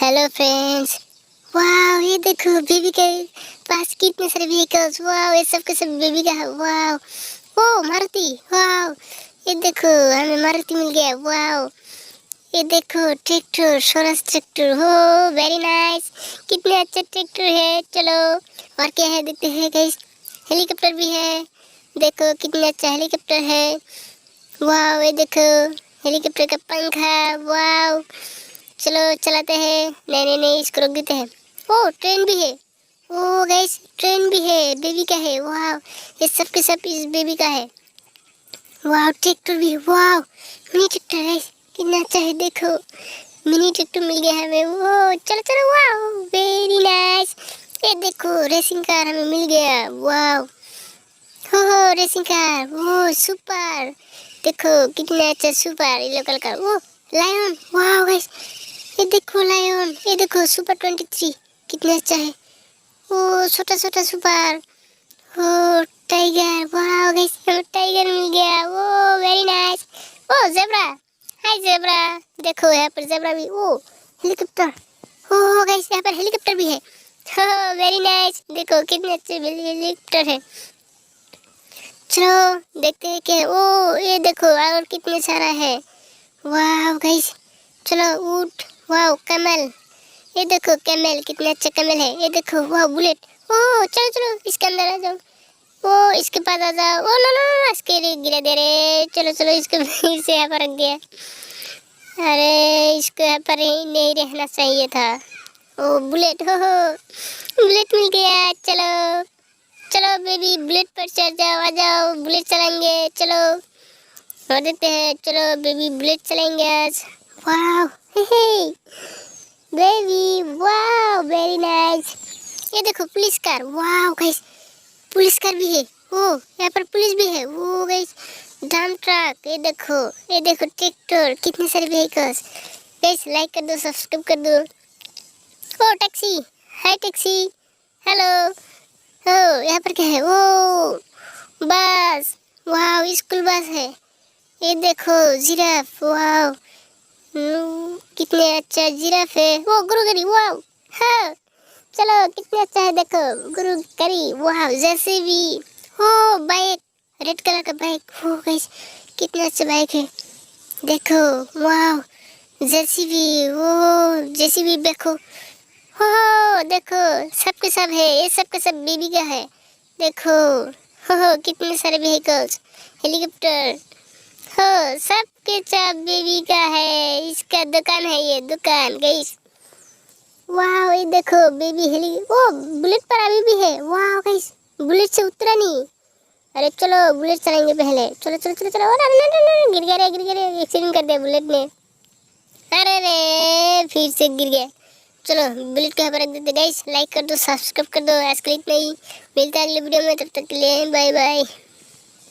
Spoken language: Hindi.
Hello friends. वाह, ये देखो बेबी के पास कितने सारे व्हीकल्स। वाह, ये सब के सब बेबी का है। वाह, ओ मारुति। वाह, ये देखो हमें मारुति मिल गया। वाह, ये देखो ट्रैक्टर, स्वराज ट्रैक्टर। हो वेरी नाइस, कितने अच्छे ट्रैक्टर है। चलो और क्या है देखते हैं गाइस। हेलीकॉप्टर भी है, देखो कितना अच्छा हेलीकॉप्टर है। वाह, ये देखो हेलीकॉप्टर का पंखा। वाह, चलो चलाते हैं। नहीं नहीं नहीं, इसको रोक देते हैं। ओ ट्रेन भी है। ओ गाइस, ट्रेन भी है, बेबी का है। वाह, ये सब के सब इस बेबी का है। वाह, ट्रैक्टर भी। वाह, मिनी ट्रैक्टर है, कितना अच्छा है। देखो मिनी ट्रैक्टर मिल गया हमें। वो चलो चलो, वाह वेरी नाइस। ये देखो रेसिंग कार हमें मिल गया। वाह, हो रेसिंग कार। वो सुपर, देखो कितना अच्छा सुपर येलो कलर का। वो लायन। वाह गाइस, ये देखो लायन, ये देखो सुपर 23, कितना अच्छा है। ओ छोटा छोटा सुपर। ओ टाइगर। वाह गाइस, हमें टाइगर मिल गया। वो वेरी नाइस। ओ जेब्रा, हाय जेब्रा। देखो यहाँ पर जेब्रा भी। ओ हेलीकॉप्टर। ओ गाइस, यहाँ पर हेलीकॉप्टर भी है। हो वेरी नाइस, देखो कितने अच्छे हेलीकॉप्टर है। चलो देखते हैं क्या। ओ ये देखो और कितने सारा है। वाह गाइस, चलो ऊंट। वाह कैमल, ये देखो कैमल, कितना अच्छा कैमल है। ये देखो वाह बुलेट। ओ चलो चलो इसके अंदर आ जाओ। ओ इसके पास आ जाओ। ओ नो नो नो, इसके गिरा दे रहे। चलो चलो, इसको फिर से यहाँ पर रख दिया। अरे इसको यहाँ पर ही नहीं रहना चाहिए था। ओ बुलेट, हो बुलेट मिल गया। चलो चलो बेबी, बुलेट पर चढ़ जाओ, आ जाओ बुलेट चलाएंगे। चलो और देखते हैं। चलो बेबी बुलेट चलाएंगे आज। वाह हे बेबी, वाह वेरी नाइस। ये देखो पुलिस कार। वाह गाइस, पुलिस कार भी है। ओ यहाँ पर पुलिस भी है। वो गाइस डंप ट्रक। ये देखो ट्रैक्टर, कितने सारे व्हीकल्स। गाइस लाइक कर दो, सब्सक्राइब कर दो। ओ टैक्सी, हाय टैक्सी, हेलो। ओ यहाँ पर क्या है। ओ बस। वाह स्कूल बस है। ये देखो जिराफ। वाह कितने अच्छा जिराफ है। वो गुरु गरी। वाह हाँ, चलो कितने अच्छा है। देखो गुरु गरी। वाह जेसीबी। हो बाइक, रेड कलर का बाइक। हो गाइस, कितना अच्छा बाइक है। देखो वाह जेसीबी। वो जेसीबी देखो। हो देखो सबके सब है, ये सबके सब बेबी का है। देखो हो कितने सारे व्हीकल्स, हेलीकॉप्टर। हो सबके सब बेबी का है। इसका दुकान है, ये दुकान गाइस। वाह ये देखो बेबी हेली। ओ बुलेट पर अभी भी है। वाह गाइस, बुलेट से उतरा नहीं। अरे चलो बुलेट चलाएंगे पहले। चलो चलो चलो चलो। अरे गिर गया रे, गिर गया रे, एक्सीडेंट कर दिया बुलेट ने। अरे रे फिर से गिर गया। चलो बुलेट को यहाँ पर रख देते गाइस। लाइक कर दो, सब्सक्राइब कर दो। आज के लिए इतना ही, मिलता है अगले वीडियो में, तब तक के लिए बाय बाय।